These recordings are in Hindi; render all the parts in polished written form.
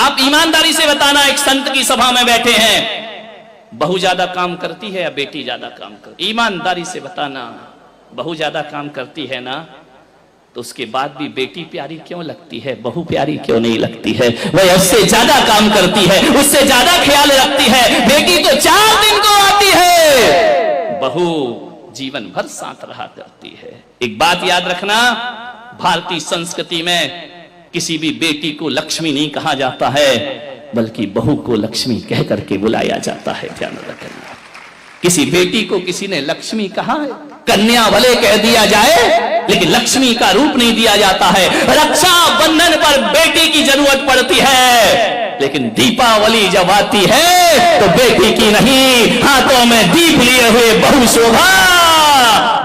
आप ईमानदारी से बताना, एक संत की सभा में बैठे हैं, बहू ज्यादा काम करती है या बेटी ज्यादा काम करती? ईमानदारी से बताना, बहू ज्यादा काम करती है ना, तो उसके बाद भी बेटी प्यारी क्यों लगती है, बहू प्यारी क्यों नहीं लगती है? वह उससे ज्यादा काम करती है, उससे ज्यादा ख्याल रखती है। बेटी तो 4 दिन को आती है, बहू जीवन भर साथ रहा करती है। एक बात याद रखना, भारतीय संस्कृति में किसी भी बेटी को लक्ष्मी नहीं कहा जाता है, बल्कि बहू को लक्ष्मी कह करके बुलाया जाता है। ध्यान रखना, किसी बेटी को किसी ने लक्ष्मी कहा है, कन्या भले कह दिया जाए, लेकिन लक्ष्मी का रूप नहीं दिया जाता है। रक्षा बंधन पर बेटी की जरूरत पड़ती है, लेकिन दीपावली जब आती है तो बेटी की नहीं, हाथों में दीप लिए हुए बहू शोभा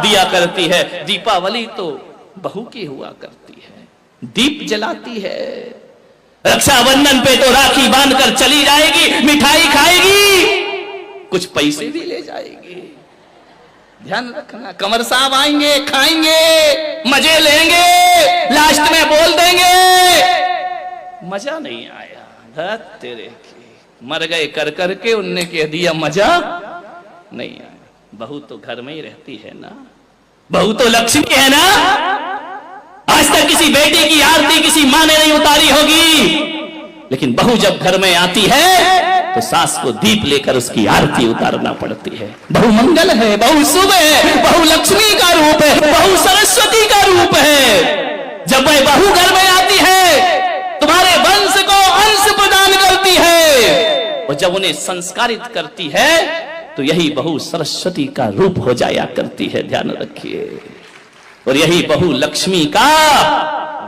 दिया करती है। दीपावली तो बहू की हुआ करती है, दीप जलाती है। रक्षाबंधन पे तो राखी बांधकर चली जाएगी, मिठाई खाएगी, कुछ पैसे भी ले जाएगी। ध्यान रखना, कंवर साहब आएंगे, खाएंगे, मजे लेंगे, लास्ट में बोल देंगे मजा नहीं आया, धत तेरे की, मर गए कर करके, उनने कह दिया मजा नहीं आया। बहू तो घर में ही रहती है ना, बहू तो लक्ष्मी है ना। आज तक किसी बेटी की आरती किसी माँ ने नहीं उतारी होगी, लेकिन बहू जब घर में आती है तो सास को दीप लेकर उसकी आरती उतारना पड़ती है। बहू मंगल है, बहू शुभ है, बहू लक्ष्मी का रूप है, बहू सरस्वती का रूप है। जब वह बहू घर में आती है, तुम्हारे वंश को अंश प्रदान करती है, और जब उन्हें संस्कारित करती है तो यही बहू सरस्वती का रूप हो जाया करती है। ध्यान रखिए, और यही बहू लक्ष्मी का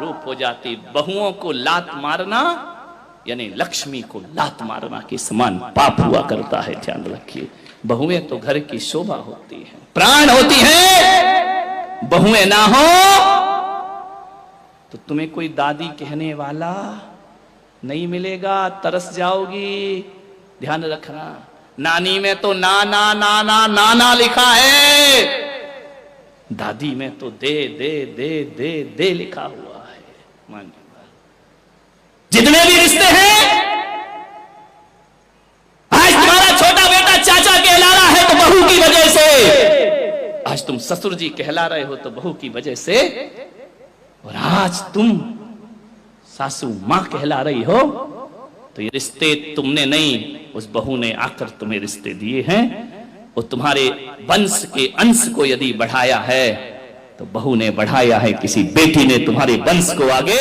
रूप हो जाती। बहुओं को लात मारना यानी लक्ष्मी को लात मारना के समान पाप हुआ करता है। ध्यान रखिए, बहुएं तो घर की शोभा होती है, प्राण होती है। बहुएं ना हो तो तुम्हें कोई दादी कहने वाला नहीं मिलेगा, तरस जाओगी। ध्यान रखना, नानी में तो नाना नाना नाना लिखा है, दादी में तो दे दे दे दे दे लिखा हुआ है। मान जितने भी रिश्ते हैं, आज तुम्हारा छोटा बेटा चाचा कहला रहा है तो बहू की वजह से, आज तुम ससुर जी कहला रहे हो तो बहू की वजह से, और आज तुम सासू मां कहला रही हो तो ये रिश्ते तुमने नहीं, उस बहू ने आकर तुम्हें रिश्ते दिए हैं। और तुम्हारे वंश के अंश को यदि बढ़ाया है तो बहू ने बढ़ाया है, किसी बेटी ने तुम्हारे वंश को आगे